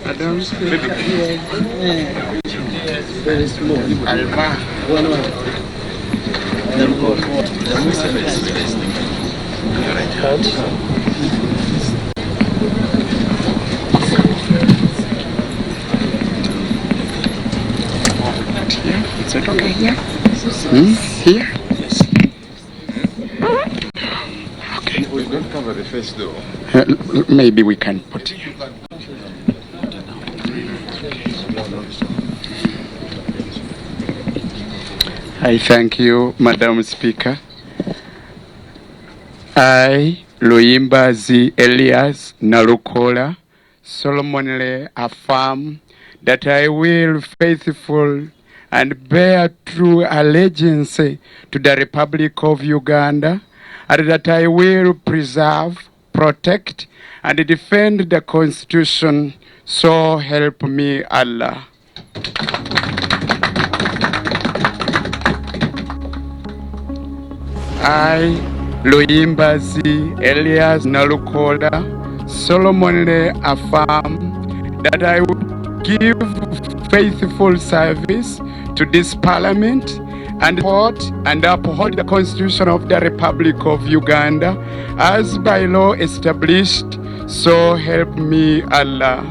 Madam Speaker. Very small. Alma. Is it okay here? Here? Yes. Okay. We don't cover the face though. Maybe we can put it. I thank you, Madam Speaker. I, Luyimbazi Elias Nalukola, solemnly affirm that I will faithful and bear true allegiance to the Republic of Uganda, and that I will preserve, protect, and defend the Constitution, so help me Allah. I, Luyimbazi Elias Nalukola, solemnly affirm that I will give faithful service to this Parliament and uphold the Constitution of the Republic of Uganda as by law established, so help me Allah.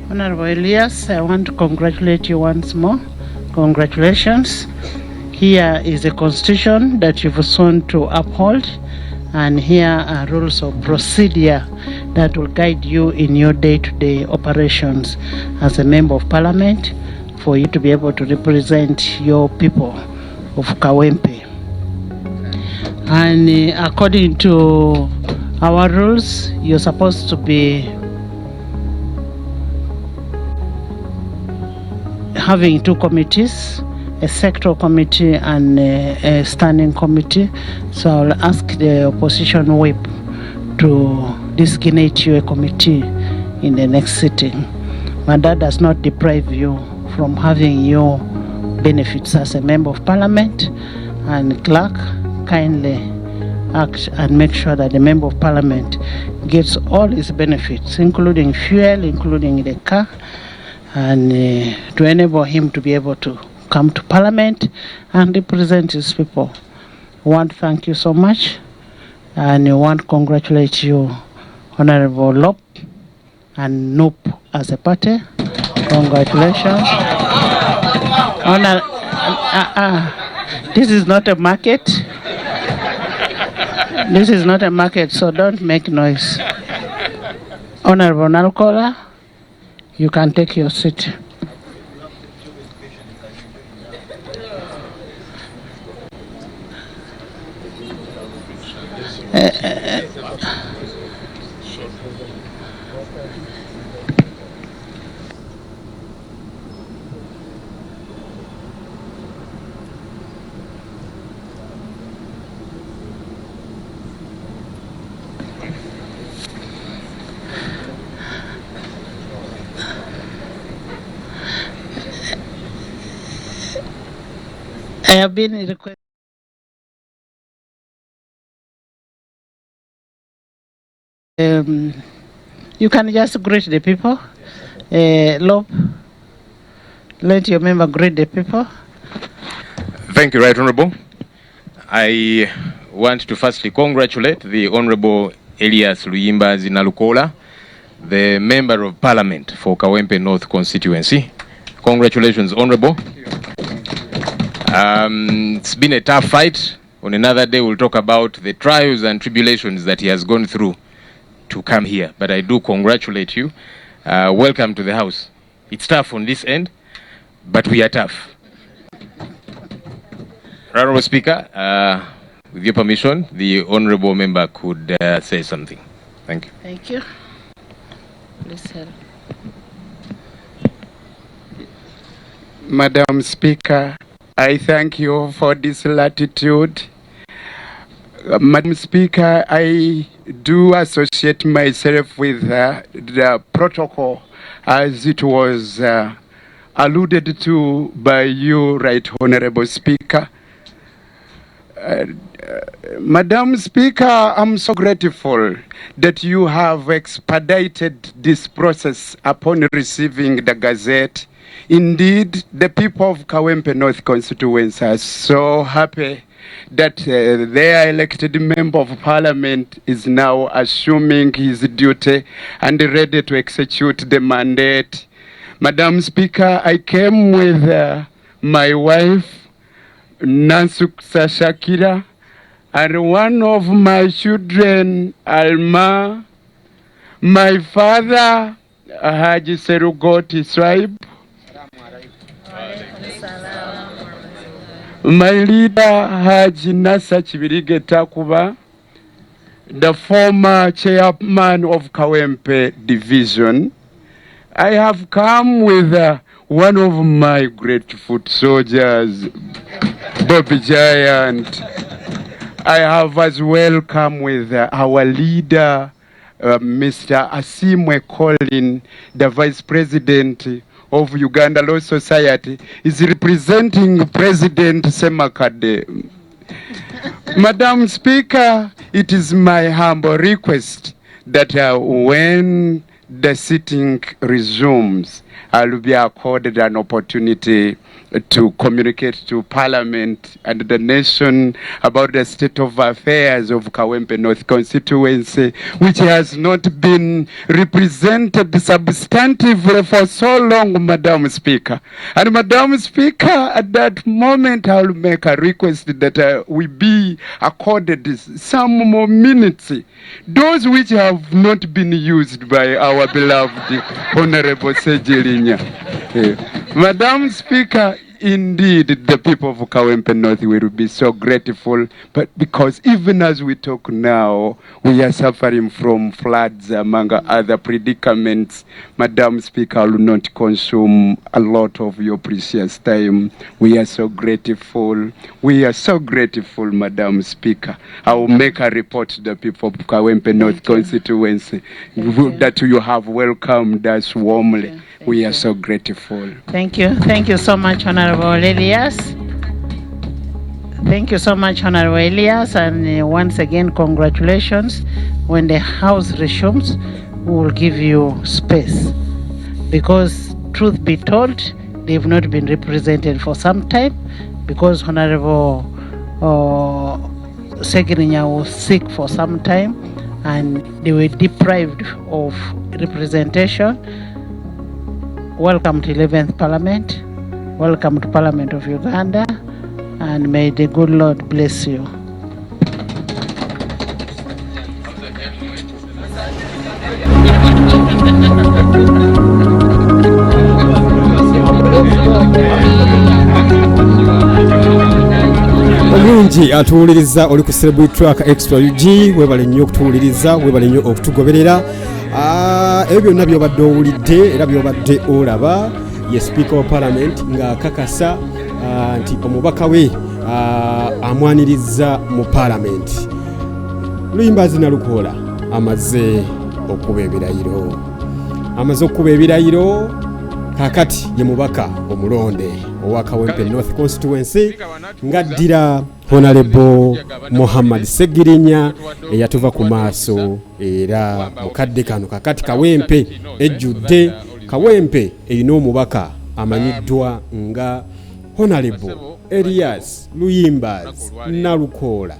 Honorable Elias, I want to congratulate you once more. Congratulations. Here is a constitution that you've sworn to uphold, and here are rules of procedure that will guide you in your day-to-day operations as a member of parliament for you to be able to represent your people of Kawempe. And according to our rules, you're supposed to be having two committees, a sectoral committee and a standing committee. So I'll ask the opposition whip to designate you a committee in the next sitting. But that does not deprive you from having your benefits as a member of parliament. And clerk, kindly act and make sure that the member of parliament gets all his benefits, including fuel, including the car, and to enable him to be able to come to parliament and represent his people. I want to thank you so much, and I want to congratulate you, Honorable Lop and Noop as a party. Congratulations. This is not a market. This is not a market, so don't make noise. Honorable Nalukola, you can take your seat. I have been requested. You can just greet the people. Lob, let your member greet the people. Thank you, Right Honorable. I want to firstly congratulate the Honorable Elias Luyimba Zinalukola, the Member of Parliament for Kawempe North constituency. Congratulations, Honorable. It's been a tough fight. On another day, we'll talk about the trials and tribulations that he has gone through to come here. But I do congratulate you. Welcome to the House. It's tough on this end, but we are tough. Honorable Speaker, with your permission, the Honorable Member could say something. Thank you. Thank you. Please help. Madam Speaker, I thank you for this latitude. Madam Speaker, I do associate myself with the protocol as it was alluded to by you, Right Honorable Speaker. Madam Speaker, I'm so grateful that you have expedited this process upon receiving the Gazette. Indeed, the people of Kawempe North constituency are so happy that their elected member of parliament is now assuming his duty and ready to execute the mandate. Madam Speaker, I came with my wife, Nansuksa Shakira, and one of my children, Alma, my father, Haji Serugoti Swaib, my leader, Haji Nasa Chibirige Takuba, the former chairman of Kawempe Division. I have come with one of my great foot soldiers, Bobby Giant. I have as well come with our leader, Mr. Asimwe Colin, the Vice President of Uganda Law Society, is representing President Semakade. Madam Speaker, it is my humble request that when the sitting resumes, I will be accorded an opportunity to communicate to Parliament and the nation about the state of affairs of Kawempe North constituency, which has not been represented substantively for so long, Madam Speaker. And Madam Speaker, at that moment, I will make a request that we be accorded some more minutes, those which have not been used by our beloved Honorable Sejilinya. Madam Speaker, indeed, the people of Kawempe North will be so grateful, but because even as we talk now, we are suffering from floods among other predicaments. Madam Speaker, I will not consume a lot of your precious time. We are so grateful. We are so grateful, Madam Speaker. I will make a report to the people of Kawempe North constituency that you have welcomed us warmly. We are so grateful. Thank you. Thank you so much, Honorable Elias. Thank you so much, Honorable Elias. And once again, congratulations. When the House resumes, we will give you space. Because truth be told, they've not been represented for some time because Honorable Segirinya was sick for some time and they were deprived of representation. Welcome to 11th Parliament. Welcome to Parliament of Uganda. And may the good Lord bless you. Omulungi atuwuliriza oli ku Celebrity Track Extra UG, webale nnyo okutuwuliriza, webale nnyo okutugoberera. Ebyo byonna by'obadde owulidde era by'obadde olaba ye Speaker of Parliament ng'akakasa nti omubaka we amwaniriza mu Parliament. Luyimba Zinalukola amaze okuba ebirayiro. Kakati ye mubaka omulonde owa Kawempe North constituency ng'addira Honorable Muhammad Segirinya eyatuva ku maaso era mukadde kano kakati kawempe ejjudde kawempe erina omubaka amanyiddwa nga Honorable Elias Luyimbaz Nalukoola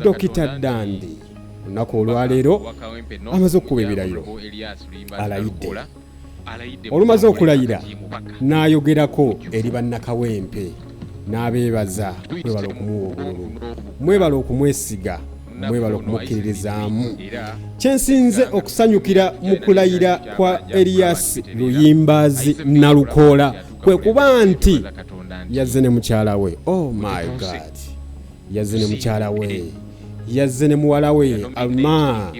Dr. Dandi olunaku olwaleero amaze okukuba ebirayiro alayidde olumaze okulayira n'ayogerako eri bannakawempe n'abeebaza mwebala okumuwa obululu mwebala okumwesiga mwebala okumukkiririzaamu kyensinze okusanyukira mu kulayira kwa Elias Luyimbaz Nalukoola kwe kuba nti yazze ne mukyala we, oh my god, yazze ne mukyala we, yazze ne muwala we Alma,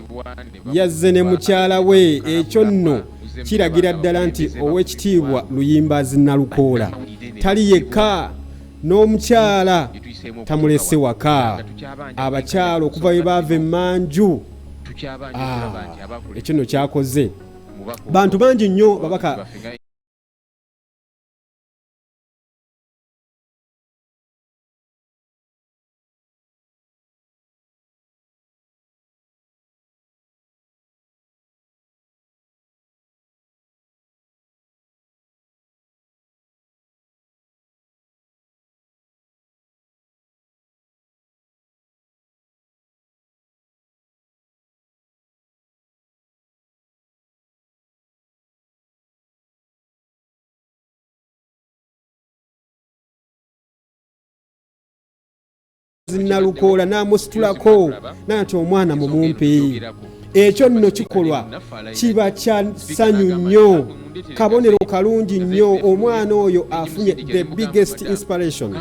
yazze ne mukyala we. Ekyo nno kiragira ddala nti Oweekitiibwa Luyimbaz Nalukoola tali yekka n'omukyala tamulese waka, abakyala okuva we baava emmanju. Ekyo nno kyakoze bantu bangi nnyo babaka Nalukoola n'amusitulako nati omwana mumumpi. Ekyo nno kikolwa kiba kya ssanyu nnyo, kabonero kalungi nnyo. Omwana oyo afunye the biggest inspiration